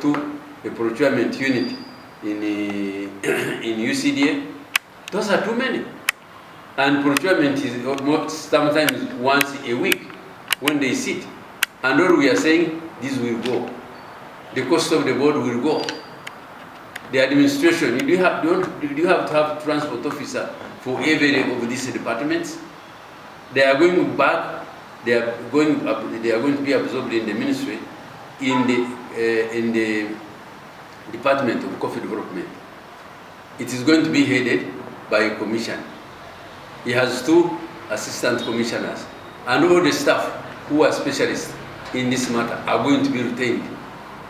to a procurement unit in Ucda, those are too many. And procurement is sometimes once a week when they sit. And all we are saying, this will go. The cost of the board will go. The administration, do you have to have transport officer for every of these departments? They are going back. They are going to be absorbed in the ministry, in the Department of Coffee Development. It is going to be headed by a commission. He has 2 assistant commissioners, and all the staff who are specialists in this matter are going to be retained.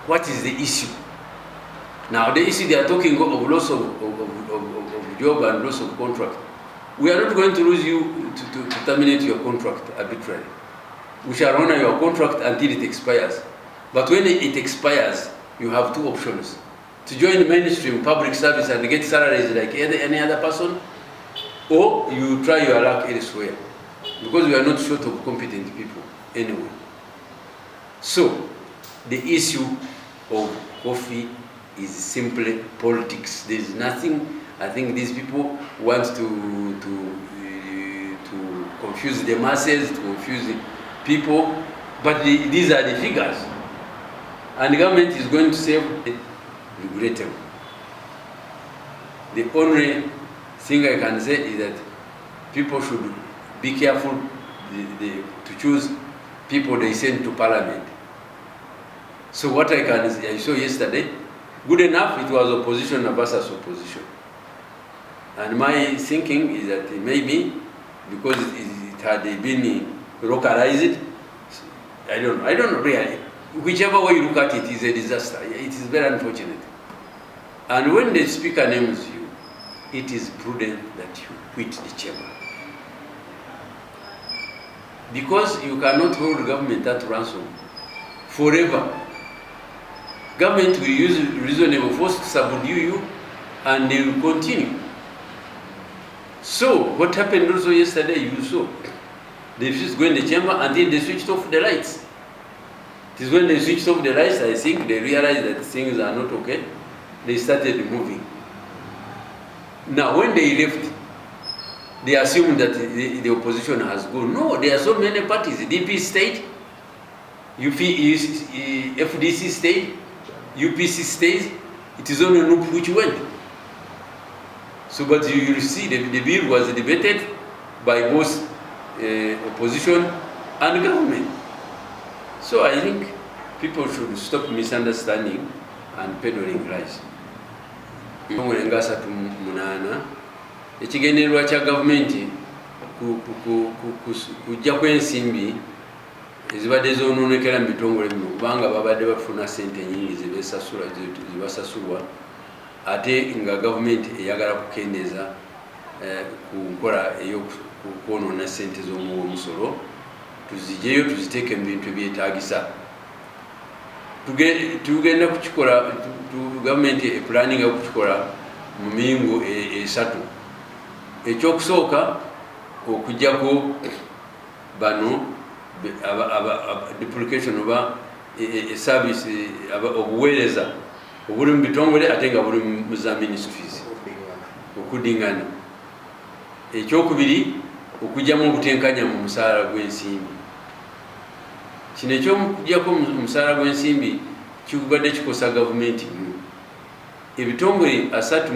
What is the issue? Now, the issue they are talking of loss of job and loss of contract. We are not going to lose you to terminate your contract arbitrarily. We shall honor your contract until it expires. But when it expires, you have 2 options: to join the mainstream public service and get salaries like any other person, or you try your luck elsewhere, because we are not short of competent people anyway. So, the issue of coffee is simply politics. There is nothing. I think these people want to confuse the masses, to confuse the people, but these are the figures. And the government is going to save the regrettable. The only thing I can say is that people should be careful to choose people they send to parliament. So what I saw yesterday, good enough, it was opposition versus opposition. And my thinking is that maybe because it had been localized, I don't know really. Whichever way you look at it is a disaster. It is very unfortunate. And when the speaker names you, it is prudent that you quit the chamber. Because you cannot hold government at ransom forever. Government will use reasonable force to subdue you, and they will continue. So, what happened also yesterday, you saw. They just go in the chamber until they switched off the lights. It is when they switched off the lights, I think, they realized that things are not okay. They started moving. Now, when they left, they assumed that the opposition has gone. No, there are so many parties. DP stayed, FDC stayed, UPC stays. It is only NUP which went. So, but you see, the bill was debated by both opposition and government. So I think people should stop misunderstanding and peddling lies. Ekigendererwa kya gavumenti kujja kw'ensimbi ezibadde zonoonekera mu bitongole bino, kubanga babadde bafuna ssente nyingi zibasasulwa, ate nga gavumenti eyagala kukendeeza ku nkola ey'okwonoona ssente z'omusolo, tuzijeyo tuziteeke mu bintu ebyetaagisa. Tugenda kukikola, gavumenti epulaninga kukikola mu miringo 3. Ekyokusooka okugjako bano duplication oba service obuweereza obuli mu bitongole ate nga buli mu za ministries, okuddingana. Ekyokubiri, okugyamu obutenkanya mu musaala gw'ensimbi. Kino ekyokuggyako mu musaala gw'ensimbi kibadde kikosa gavumenti nnyo. Ebitongole 3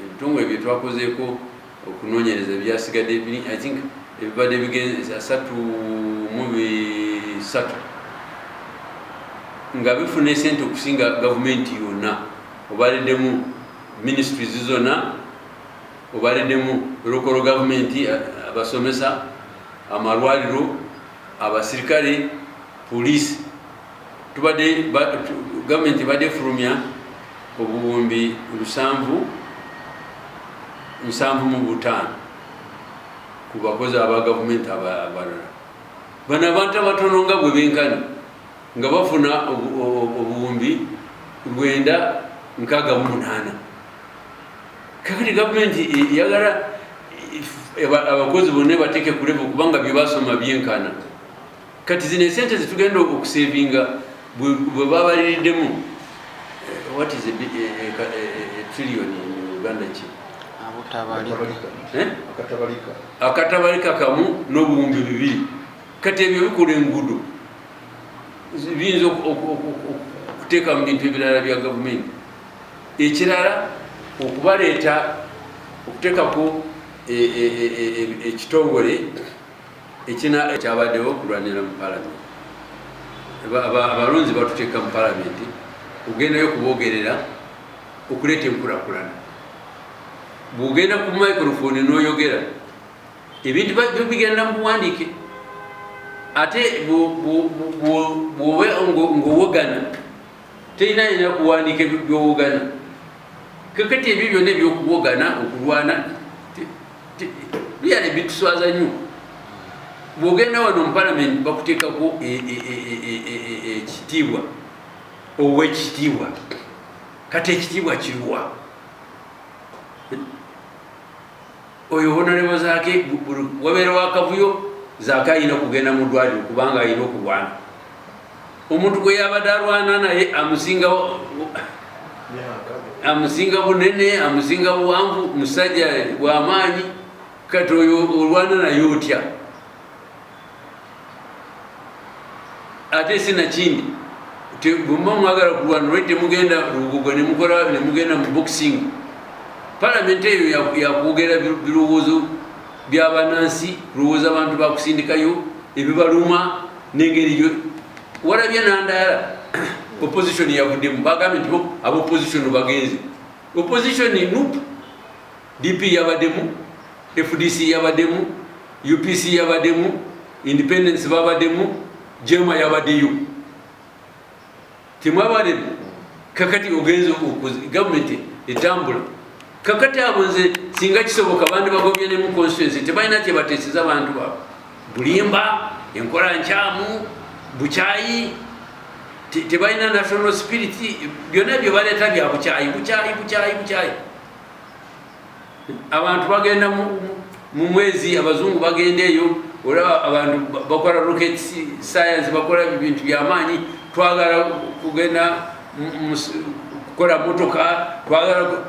ebitongole bye twakozeeko okunoonyereza byasigadde, I think ebibadde bigenze 3 nga bifuna esente okusinga gavumenti yonna, obaleddemu ministries zonna, obaleddemu local government, abasomesa, amalwaliro, abasirikale, police. Gavumenti badde fulumya obuwumbi 775 ku bakozi aba gavumenti abalala. Bano abantu abatono nga bwe benkana nga bafuna obuwumbi 968. Kakati gavumenti yagala abakozi bonna bateeke ku level kubanga bye basoma byenkana. Kati zino esente zitugenda okusevinga bwe babaliddemu what is a trillion in Uganda ki akatabalika kamu n'obuwumbi 2 kati ebyo bikola enguudo biyinza okuteeka mu bintu ebirala bya gavumenti ekirala okubaleeta okuteekako ekitongole ekyabaddewo okulwanira mu palamenti abalonzi batuteeka mu palamenti ogendayo okubogerera okuleeta enkulakulana bwogenda ku microphone n'oyogera ebintu bigenda mu buwandiike ate bwoba ng'owogana terina yina kuwandiika byowogana kakati ebyo byonna ebyokuwogana okulwana byali bituswaza nnyo bwogenda wano mu palamenti bakuteekako ekitiibwa ow'ekitiibwa kati ekitiibwa kiruwa oyo honorable zaake wabeera wakavuyo zaake ayina okugenda mu ddwaliro kubanga ayina okulwana omuntu gwe yabadde alwana naye amusinga bunene amusinga buwanvu musajja w'amaanyi kati oyo olwana naye otya ate sinakindi bwemba mwagala kulwana lwe temugenda lubugo nemugenda mu boxing palamenti eyo yakwogera birowoozo byabanansi kulowooza abantu bakusindikayo ebibaluma n'engeri walabye nandaala opposition yavuddemu bagambye nti abopposition bagenze opposition nup dp yabaddemu fdc yabaddemu upc yabaddemu independence babaddemu jema yabaddeyo temwabademu kakati ogenze gavumenti etambula kakati abo nze singa kisoboka bandi bagobye ne mu constituency tebalina kyebateeseza abantu baabwe bulimba enkola nkyamu bukyayi tebalina national spirit byonna byo baleeta bya bukyayi abantu bagenda mu mwezi abazungu bagenda eyo olaba abantu bakola rocket science bakola bintu byamaanyi twagala kugenda kukola motoka twagala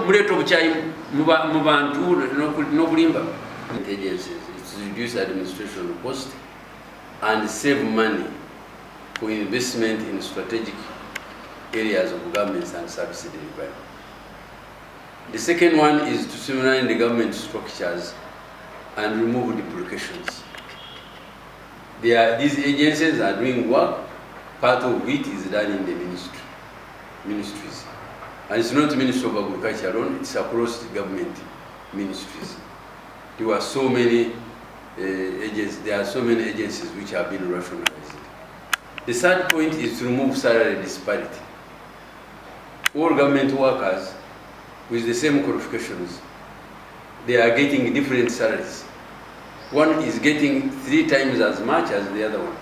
muleeta obukyayi mu bantu n'obulimba agencies to reduce administration cost and save money for investment in strategic areas of governments and service delivery. The second one is to streamline the government structures and remove duplications. These agencies are doing work, part of it is done in the ministries. And it's not the Ministry of Agriculture alone, it's across the government ministries. There are so many agencies which have been rationalized. The third point is to remove salary disparity. All government workers with the same qualifications, they are getting different salaries. One is getting 3 times as much as the other one.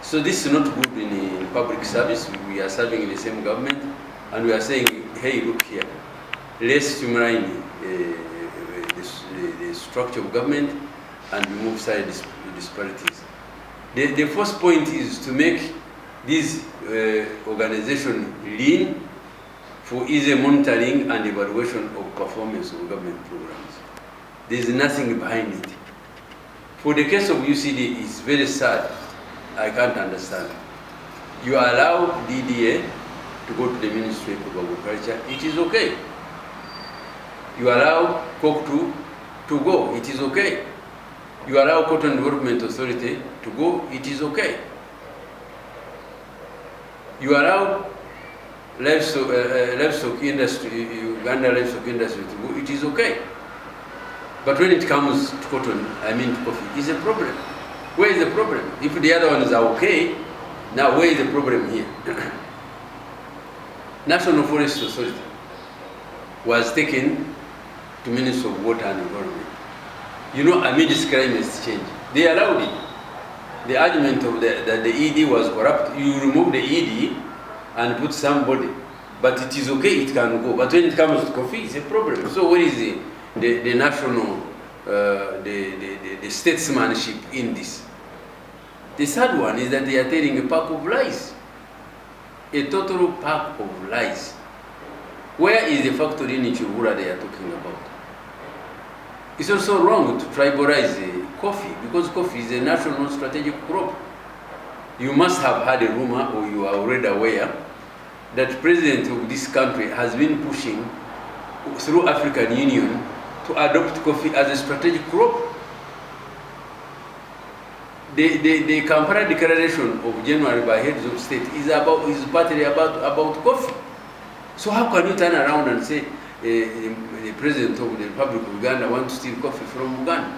So this is not good in public service. We are serving in the same government and we are saying, hey, look here, let's streamline the structure of government and remove salary disparities. The first point is to make this organization lean for easy monitoring and evaluation of performance of government programs. There is nothing behind it. For the case of UCD, it's very sad. I can't understand. You allow DDA to go to the Ministry of Agriculture, it is okay. You allow COC2 to go, it is okay. You allow Cotton Development Authority to go, it is okay. You allow livestock industry, Uganda livestock industry to go, it is okay. But when it comes to cotton, to coffee, it's a problem. Where is the problem? If the other ones are okay, now where is the problem here? National Forest Authority was taken to Ministry of Water and Environment. You know, amidst climate change, they allowed it. The argument of that the ED was corrupt, you remove the ED and put somebody, but it is okay, it can go. But when it comes to coffee, it's a problem. So what is the national, the statesmanship in this? The third one is that they are telling a pack of lies. A total pack of lies. Where is the factory in Chibura they are talking about? It's also wrong to tribalize coffee, because coffee is a national strategic crop. You must have had a rumor, or you are already aware, that the president of this country has been pushing through African Union to adopt coffee as a strategic crop. The Kampala Declaration of January by heads of state is partly about coffee. So how can you turn around and say the president of the Republic of Uganda wants to steal coffee from Uganda?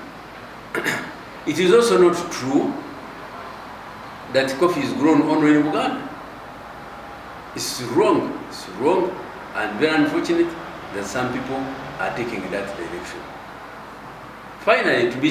It is also not true that coffee is grown only in Uganda. It's wrong, and very unfortunate that some people are taking that direction. Finally, to be